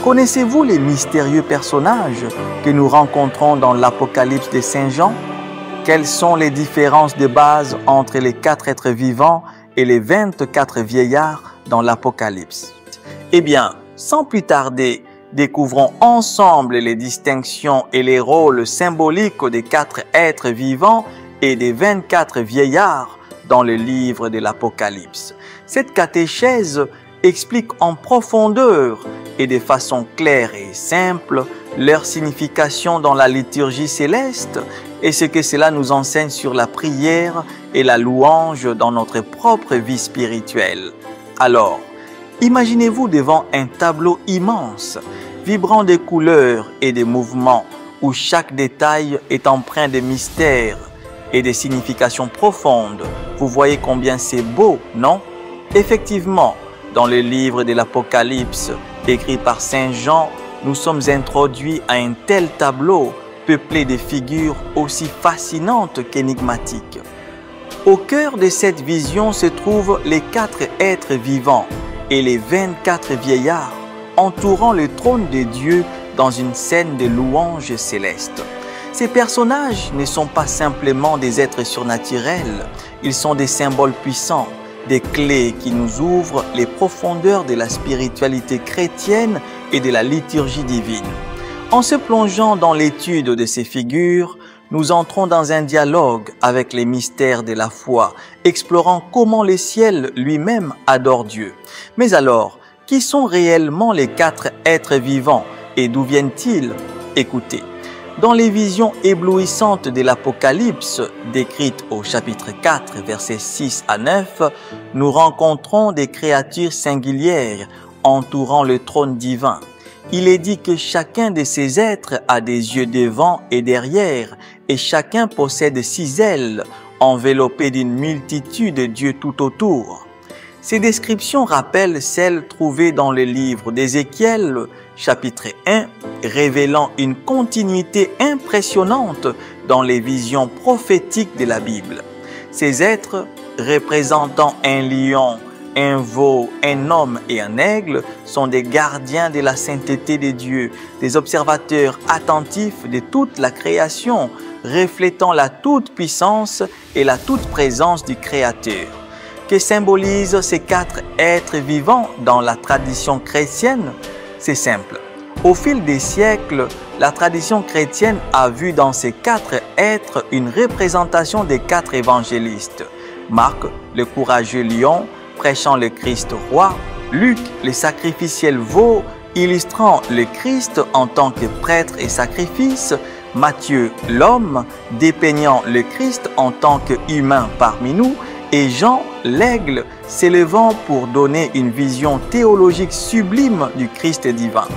Connaissez-vous les mystérieux personnages que nous rencontrons dans l'Apocalypse de Saint Jean? Quelles sont les différences de base entre les 4 êtres vivants et les 24 vieillards dans l'Apocalypse? Eh bien, sans plus tarder, découvrons ensemble les distinctions et les rôles symboliques des 4 êtres vivants et des 24 vieillards dans le livre de l'Apocalypse. Cette catéchèse explique en profondeur et de façon claire et simple leur signification dans la liturgie céleste et ce que cela nous enseigne sur la prière et la louange dans notre propre vie spirituelle. Alors, imaginez-vous devant un tableau immense, vibrant de couleurs et de mouvements, où chaque détail est empreint de mystères et de significations profondes. Vous voyez combien c'est beau, non? Effectivement, dans le livre de l'Apocalypse, écrit par Saint Jean, nous sommes introduits à un tel tableau, peuplé de figures aussi fascinantes qu'énigmatiques. Au cœur de cette vision se trouvent les 4 êtres vivants et les 24 vieillards, entourant le trône de Dieu dans une scène de louange céleste. Ces personnages ne sont pas simplement des êtres surnaturels, ils sont des symboles puissants, des clés qui nous ouvrent les profondeurs de la spiritualité chrétienne et de la liturgie divine. En se plongeant dans l'étude de ces figures, nous entrons dans un dialogue avec les mystères de la foi, explorant comment le ciel lui-même adore Dieu. Mais alors, qui sont réellement les 4 êtres vivants et d'où viennent-ils? Écoutez. Dans les visions éblouissantes de l'Apocalypse, décrites au chapitre 4, versets 6 à 9, nous rencontrons des créatures singulières entourant le trône divin. Il est dit que chacun de ces êtres a des yeux devant et derrière, et chacun possède 6 ailes, enveloppées d'une multitude de dieux tout autour. Ces descriptions rappellent celles trouvées dans le livre d'Ézéchiel, chapitre 1, révélant une continuité impressionnante dans les visions prophétiques de la Bible. Ces êtres, représentant un lion, un veau, un homme et un aigle, sont des gardiens de la sainteté de Dieu, des observateurs attentifs de toute la création, reflétant la toute-puissance et la toute-présence du Créateur. Que symbolisent ces 4 êtres vivants dans la tradition chrétienne? C'est simple. Au fil des siècles, la tradition chrétienne a vu dans ces 4 êtres une représentation des 4 évangélistes. Marc, le courageux lion, prêchant le Christ roi. Luc, le sacrificiel veau, illustrant le Christ en tant que prêtre et sacrifice. Matthieu, l'homme, dépeignant le Christ en tant qu'humain parmi nous. Et Jean, l'aigle, s'élevant pour donner une vision théologique sublime du Christ divin.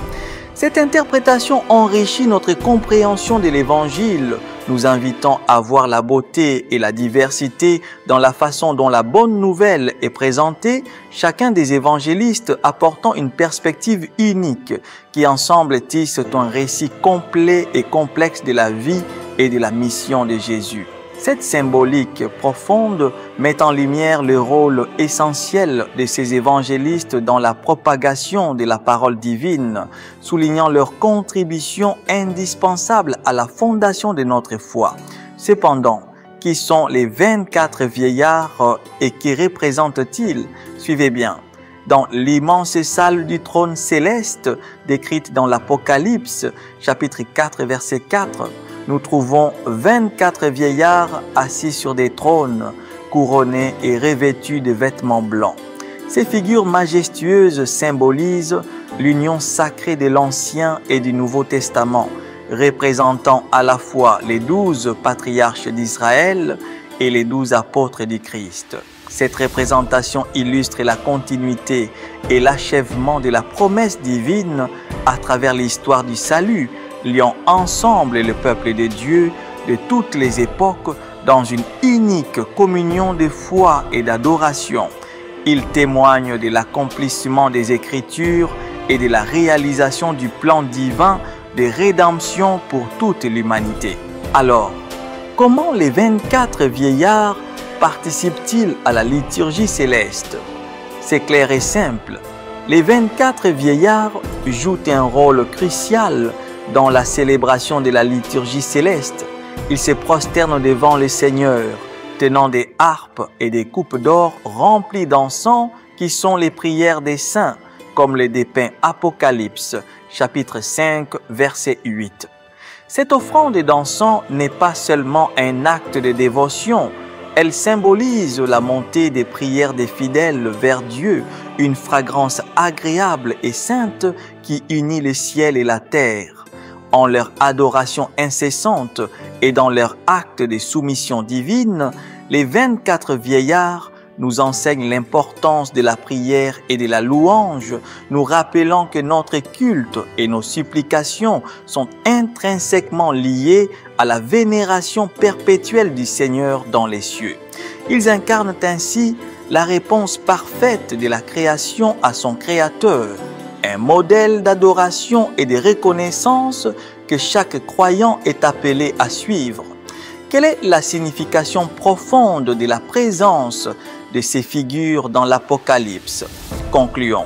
Cette interprétation enrichit notre compréhension de l'Évangile, nous invitant à voir la beauté et la diversité dans la façon dont la bonne nouvelle est présentée, chacun des évangélistes apportant une perspective unique qui ensemble tissent un récit complet et complexe de la vie et de la mission de Jésus. Cette symbolique profonde met en lumière le rôle essentiel de ces évangélistes dans la propagation de la parole divine, soulignant leur contribution indispensable à la fondation de notre foi. Cependant, qui sont les 24 vieillards et qui représentent-ils? Suivez bien. Dans l'immense salle du trône céleste, décrite dans l'Apocalypse, chapitre 4, verset 4, nous trouvons 24 vieillards assis sur des trônes, couronnés et revêtus de vêtements blancs. Ces figures majestueuses symbolisent l'union sacrée de l'Ancien et du Nouveau Testament, représentant à la fois les 12 patriarches d'Israël et les 12 apôtres du Christ. Cette représentation illustre la continuité et l'achèvement de la promesse divine à travers l'histoire du salut, liant ensemble le peuple de Dieu de toutes les époques dans une unique communion de foi et d'adoration. Il témoigne de l'accomplissement des Écritures et de la réalisation du plan divin de rédemption pour toute l'humanité. Alors, comment les 24 vieillards participent-ils à la liturgie céleste? C'est clair et simple. Les 24 vieillards jouent un rôle crucial dans la célébration de la liturgie céleste. Ils se prosternent devant le Seigneur, tenant des harpes et des coupes d'or remplies d'encens qui sont les prières des saints, comme les dépeint Apocalypse, chapitre 5, verset 8. Cette offrande d'encens n'est pas seulement un acte de dévotion, elle symbolise la montée des prières des fidèles vers Dieu, une fragrance agréable et sainte qui unit le ciel et la terre. En leur adoration incessante et dans leur acte de soumission divine, les 24 vieillards nous enseignent l'importance de la prière et de la louange, nous rappelant que notre culte et nos supplications sont intrinsèquement liées à la vénération perpétuelle du Seigneur dans les cieux. Ils incarnent ainsi la réponse parfaite de la création à son Créateur, un modèle d'adoration et de reconnaissance que chaque croyant est appelé à suivre. Quelle est la signification profonde de la présence de ces figures dans l'Apocalypse? Concluons.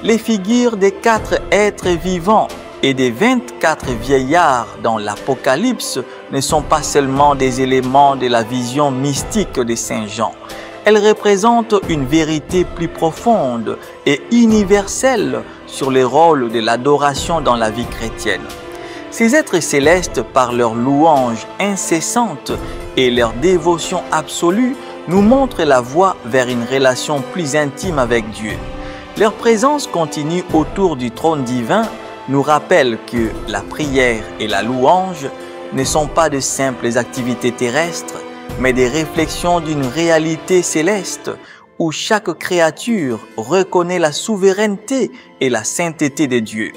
Les figures des 4 êtres vivants et des 24 vieillards dans l'Apocalypse ne sont pas seulement des éléments de la vision mystique de Saint Jean. Elles représentent une vérité plus profonde et universelle sur le rôle de l'adoration dans la vie chrétienne. Ces êtres célestes, par leur louange incessante et leur dévotion absolue, nous montrent la voie vers une relation plus intime avec Dieu. Leur présence continue autour du trône divin nous rappelle que la prière et la louange ne sont pas de simples activités terrestres, mais des réflexions d'une réalité céleste où chaque créature reconnaît la souveraineté et la sainteté de Dieu.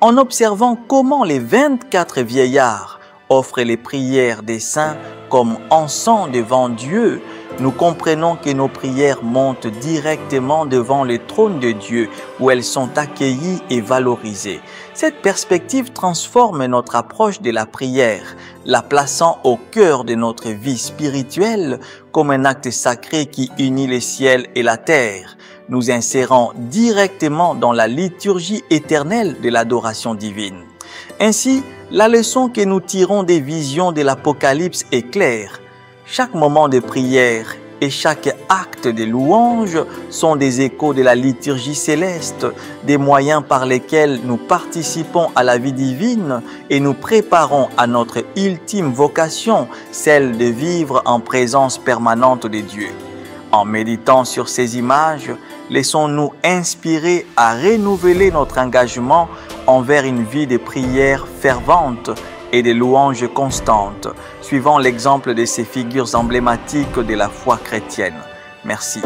En observant comment les 24 vieillards offrent les prières des saints comme encens devant Dieu, nous comprenons que nos prières montent directement devant le trône de Dieu où elles sont accueillies et valorisées. Cette perspective transforme notre approche de la prière, la plaçant au cœur de notre vie spirituelle comme un acte sacré qui unit le ciel et la terre, nous insérant directement dans la liturgie éternelle de l'adoration divine. Ainsi, la leçon que nous tirons des visions de l'Apocalypse est claire. Chaque moment de prière et chaque acte de louange sont des échos de la liturgie céleste, des moyens par lesquels nous participons à la vie divine et nous préparons à notre ultime vocation, celle de vivre en présence permanente de Dieu. En méditant sur ces images, laissons-nous inspirer à renouveler notre engagement envers une vie de prière fervente et de louanges constantes, suivant l'exemple de ces figures emblématiques de la foi chrétienne. Merci.